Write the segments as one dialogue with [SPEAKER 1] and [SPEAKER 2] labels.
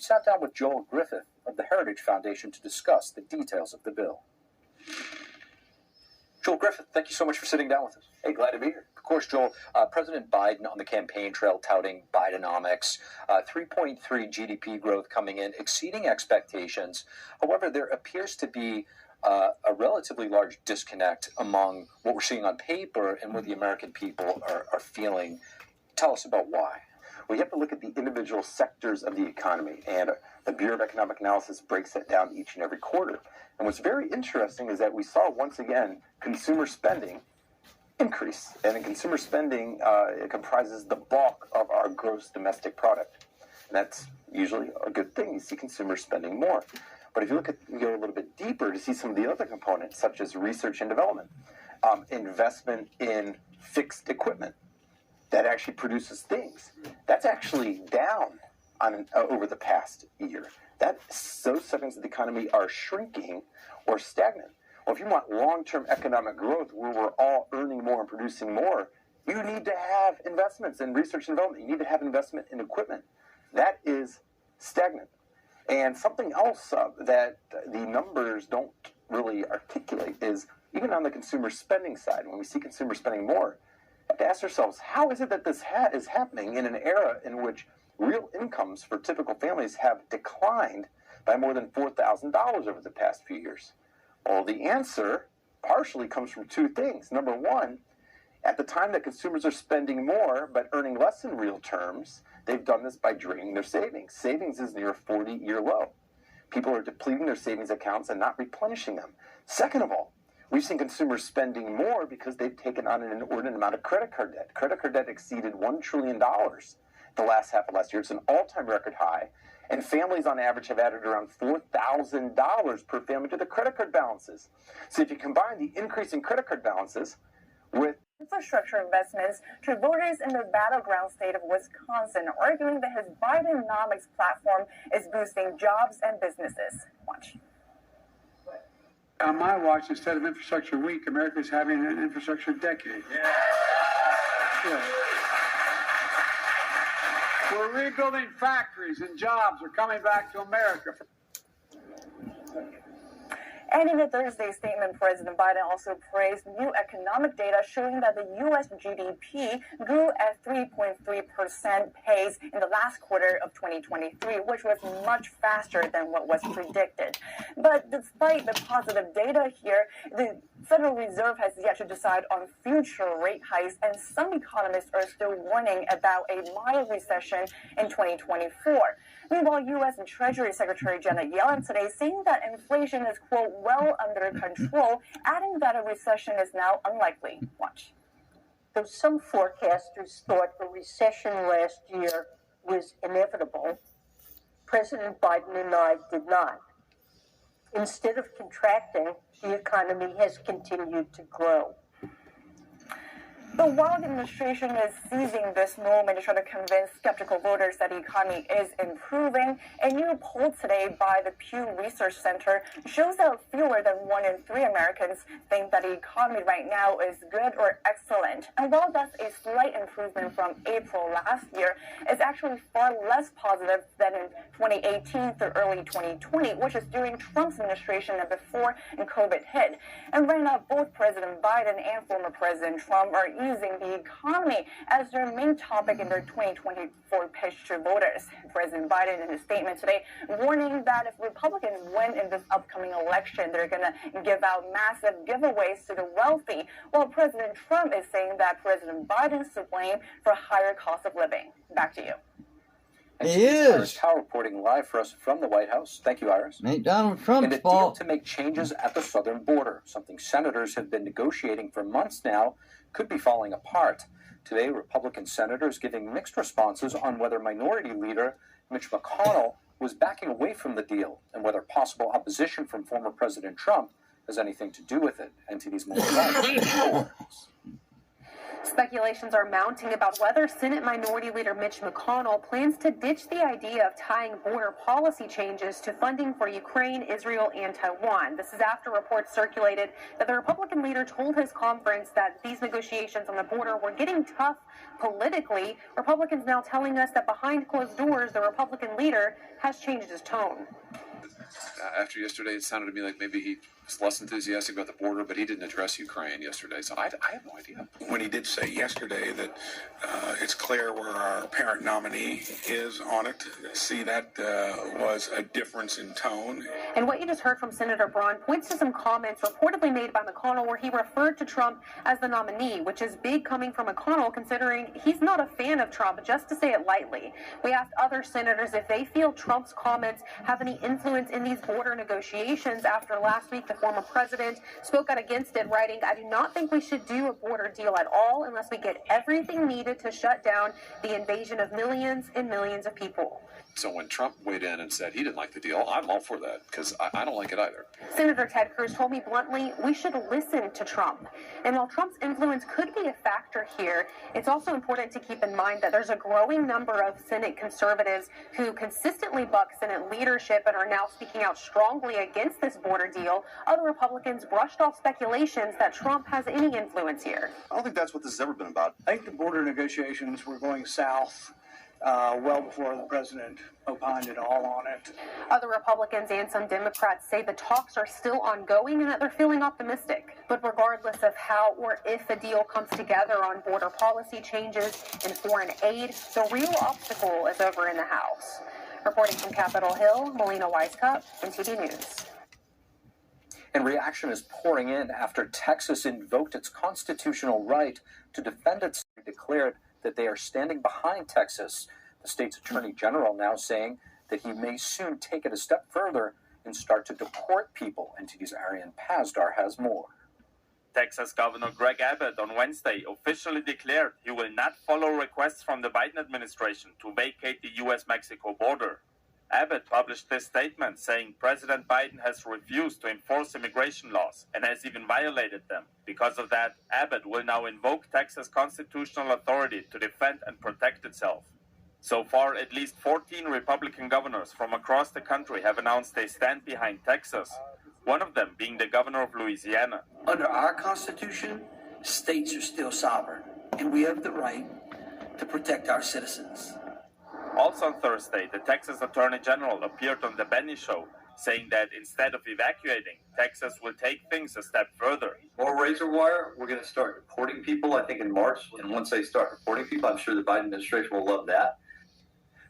[SPEAKER 1] sat down with Joel Griffith of the Heritage Foundation to discuss the details of the bill. Joel Griffith, thank you so much for sitting down with us.
[SPEAKER 2] Hey, glad to be here.
[SPEAKER 1] Of course, Joel, President Biden on the campaign trail touting Bidenomics, 3.3 GDP growth coming in, exceeding expectations. However, there appears to be a relatively large disconnect among what we're seeing on paper and what the American people are feeling. Tell us about why.
[SPEAKER 2] We have to look at the individual sectors of the economy, and the Bureau of Economic Analysis breaks that down each and every quarter. And what's very interesting is that we saw, once again, consumer spending increase. And in consumer spending, it comprises the bulk of our gross domestic product. And that's usually a good thing. You see consumers spending more. But if you go a little bit deeper to see some of the other components, such as research and development, investment in fixed equipment that actually produces things, that's actually down over the past year. Those segments of the economy are shrinking or stagnant. Well, if you want long-term economic growth where we're all earning more and producing more, you need to have investments in research and development. You need to have investment in equipment. That is stagnant. And something else that the numbers don't really articulate is, even on the consumer spending side, when we see consumer spending more, we have to ask ourselves, how is it that this is happening in an era in which real incomes for typical families have declined by more than $4,000 over the past few years? Well, the answer partially comes from two things. Number one, at the time that consumers are spending more but earning less in real terms, they've done this by draining their savings. Savings is near a 40-year low. People are depleting their savings accounts and not replenishing them. Second of all, we've seen consumers spending more because they've taken on an inordinate amount of credit card debt. Credit card debt exceeded $1 trillion the last half of last year. It's an all-time record high. And families on average have added around $4,000 per family to their credit card balances. So if you combine the increase in credit card balances with
[SPEAKER 3] infrastructure investments to voters in the battleground state of Wisconsin, arguing that his Bidenomics platform is boosting jobs and businesses. Watch.
[SPEAKER 4] On my watch, instead of Infrastructure Week, America's having an infrastructure decade. Yeah. We're rebuilding factories and jobs are coming back to America.
[SPEAKER 3] And in a Thursday statement, President Biden also praised new economic data showing that the U.S. GDP grew at 3.3% pace in the last quarter of 2023, which was much faster than what was predicted. But despite the positive data here, the Federal Reserve has yet to decide on future rate hikes, and some economists are still warning about a mild recession in 2024. Meanwhile, U.S. Treasury Secretary Janet Yellen today saying that inflation is, quote, well under control, adding that a recession is now unlikely. Watch.
[SPEAKER 5] Though some forecasters thought a recession last year was inevitable, President Biden and I did not. Instead of contracting, the economy has continued to grow.
[SPEAKER 3] But while the administration is seizing this moment to try to convince skeptical voters that the economy is improving, a new poll today by the Pew Research Center shows that fewer than 1 in 3 Americans think that the economy right now is good or excellent. And while that's a slight improvement from April last year, it's actually far less positive than in 2018 through early 2020, which is during Trump's administration and before COVID hit. And right now, both President Biden and former President Trump are using the economy as their main topic in their 2024 pitch to voters. President Biden, in his statement today, warning that if Republicans win in this upcoming election, they're going to give out massive giveaways to the wealthy, while President Trump is saying that President Biden's to blame for higher cost of living. Back to you.
[SPEAKER 1] He is. Iris Howe reporting live for us from the White House. Thank you, Iris.
[SPEAKER 6] Ain't Donald Trump's
[SPEAKER 1] and a
[SPEAKER 6] fault.
[SPEAKER 1] deal to make changes at the southern border, something senators have been negotiating for months now, could be falling apart. Today, Republican senators giving mixed responses on whether Minority Leader Mitch McConnell was backing away from the deal and whether possible opposition from former President Trump has anything to do with it. And to these more
[SPEAKER 6] Speculations are mounting about whether Senate Minority Leader Mitch McConnell plans to ditch the idea of tying border policy changes to funding for Ukraine, Israel, and Taiwan. This is after reports circulated that the Republican leader told his conference that these negotiations on the border were getting tough politically. Republicans now telling us that behind closed doors, the Republican leader has changed his tone.
[SPEAKER 7] After yesterday, it sounded to me like maybe he was less enthusiastic about the border, but he didn't address Ukraine yesterday, so I have no idea.
[SPEAKER 8] When he did say yesterday that it's clear where our parent nominee is on it, see, that was a difference in tone.
[SPEAKER 6] And what you just heard from Senator Braun points to some comments reportedly made by McConnell where he referred to Trump as the nominee, which is big coming from McConnell considering he's not a fan of Trump, just to say it lightly. We asked other senators if they feel Trump's comments have any influence in these border negotiations after last week the former president spoke out against it, writing, "I do not think we should do a border deal at all unless we get everything needed to shut down the invasion of millions and millions of people."
[SPEAKER 7] So when Trump weighed in and said he didn't like the deal, I'm all for that, because I don't like it either.
[SPEAKER 6] Senator Ted Cruz told me bluntly, we should listen to Trump. And while Trump's influence could be a factor here, it's also important to keep in mind that there's a growing number of Senate conservatives who consistently buck Senate leadership and are now speaking out strongly against this border deal. Other Republicans brushed off speculations that Trump has any influence here.
[SPEAKER 9] I don't think that's what this has ever been about.
[SPEAKER 10] I think the border negotiations were going south well before the president opined at all on it.
[SPEAKER 6] Other Republicans and some Democrats say the talks are still ongoing and that they're feeling optimistic. But regardless of how or if a deal comes together on border policy changes and foreign aid, the real obstacle is over in the House. Reporting from Capitol Hill, Melina Weisskopf, NTD News.
[SPEAKER 1] And reaction is pouring in after Texas invoked its constitutional right to defend itself, declared that they are standing behind Texas. The state's attorney general now saying that he may soon take it a step further and start to deport people. NTD's Arian Pazdar has more.
[SPEAKER 11] Texas Governor Greg Abbott on Wednesday officially declared he will not follow requests from the Biden administration to vacate the U.S.-Mexico border. Abbott published this statement saying President Biden has refused to enforce immigration laws and has even violated them. Because of that, Abbott will now invoke Texas constitutional authority to defend and protect itself. So far, at least 14 Republican governors from across the country have announced they stand behind Texas, one of them being the governor of Louisiana.
[SPEAKER 12] Under our Constitution, states are still sovereign, and we have the right to protect our citizens.
[SPEAKER 11] Also on Thursday, the Texas Attorney General appeared on The Benny Show, saying that instead of evacuating, Texas will take things a step further.
[SPEAKER 13] More razor wire, we're going to start deporting people, I think, in March. And once they start deporting people, I'm sure the Biden administration will love that.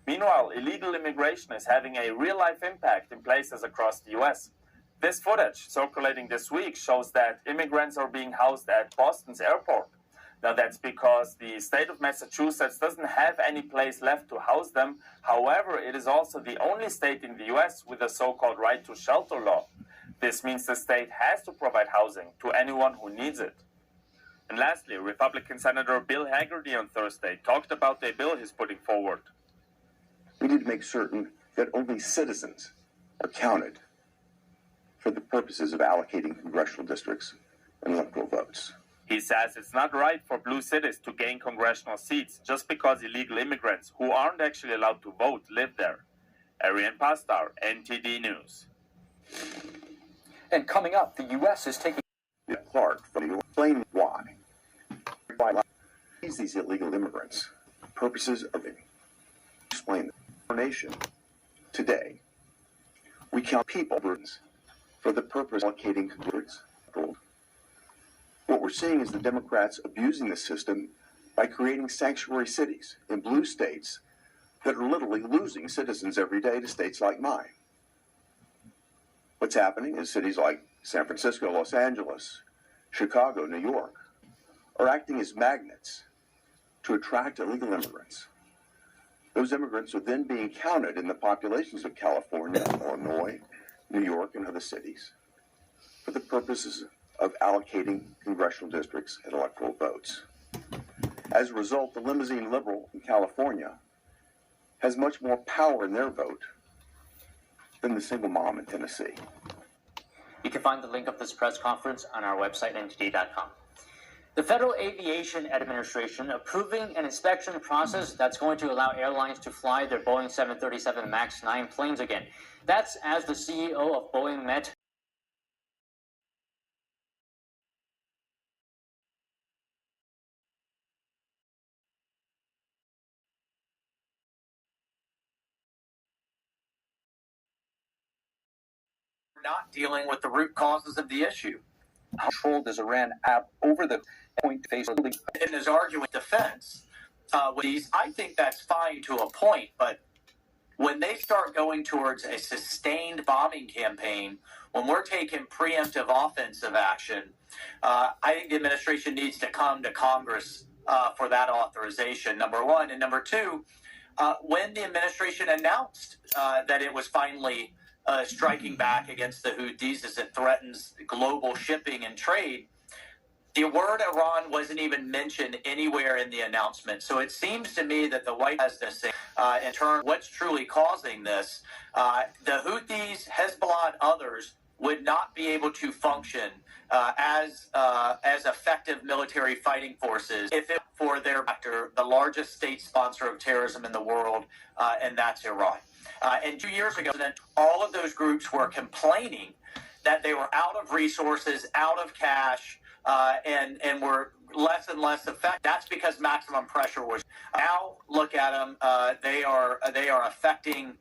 [SPEAKER 11] Meanwhile, illegal immigration is having a real-life impact in places across the U.S. This footage circulating this week shows that immigrants are being housed at Boston's airport. Now, that's because the state of Massachusetts doesn't have any place left to house them. However, it is also the only state in the U.S. with a so-called right to shelter law. This means the state has to provide housing to anyone who needs it. And lastly, Republican Senator Bill Hagerty on Thursday talked about a bill he's putting forward.
[SPEAKER 14] We need to make certain that only citizens are counted for the purposes of allocating congressional districts and electoral votes.
[SPEAKER 11] He says it's not right for blue cities to gain congressional seats just because illegal immigrants who aren't actually allowed to vote live there. Arian Pazdar, NTD News.
[SPEAKER 1] And coming up, the U.S. is taking
[SPEAKER 14] Clark from the explain why these illegal immigrants purposes of explain our nation today. We count people for the purpose of allocating districts. What we're seeing is the Democrats abusing the system by creating sanctuary cities in blue states that are literally losing citizens every day to states like mine. What's happening is cities like San Francisco, Los Angeles, Chicago, New York are acting as magnets to attract illegal immigrants. Those immigrants are then being counted in the populations of California, Illinois, New York, and other cities for the purposes of allocating congressional districts and electoral votes. As a result, the limousine liberal in California has much more power in their vote than the single mom in Tennessee.
[SPEAKER 15] You can find the link of this press conference on our website, ntd.com. The Federal Aviation Administration approving an inspection process that's going to allow airlines to fly their Boeing 737 MAX 9 planes again. That's as the CEO of Boeing met
[SPEAKER 16] not dealing with the root causes of the issue.
[SPEAKER 1] How controlled is Iran at over the point face
[SPEAKER 16] in his argument defense with these? I think that's fine to a point, but when they start going towards a sustained bombing campaign, when we're taking preemptive offensive action, I think the administration needs to come to Congress for that authorization, number one. And number two, when the administration announced that it was finally striking back against the Houthis as it threatens global shipping and trade, the word Iran wasn't even mentioned anywhere in the announcement. So it seems to me that the White House has this in turn what's truly causing this. The Houthis, Hezbollah, and others would not be able to function as effective military fighting forces if it for their actor, the largest state sponsor of terrorism in the world, and that's Iran. And 2 years ago, all of those groups were complaining that they were out of resources, out of cash, and were less and less effective. That's because maximum pressure was. Now look at them; they are affecting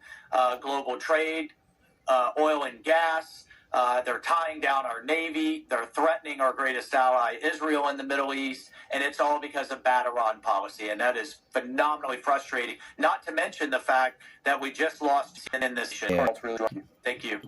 [SPEAKER 16] global trade, oil and gas. They're tying down our Navy. They're threatening our greatest ally, Israel, in the Middle East. And it's all because of bad Iran policy. And that is phenomenally frustrating. Not to mention the fact that we just lost in this.
[SPEAKER 1] Yeah.
[SPEAKER 16] Thank you.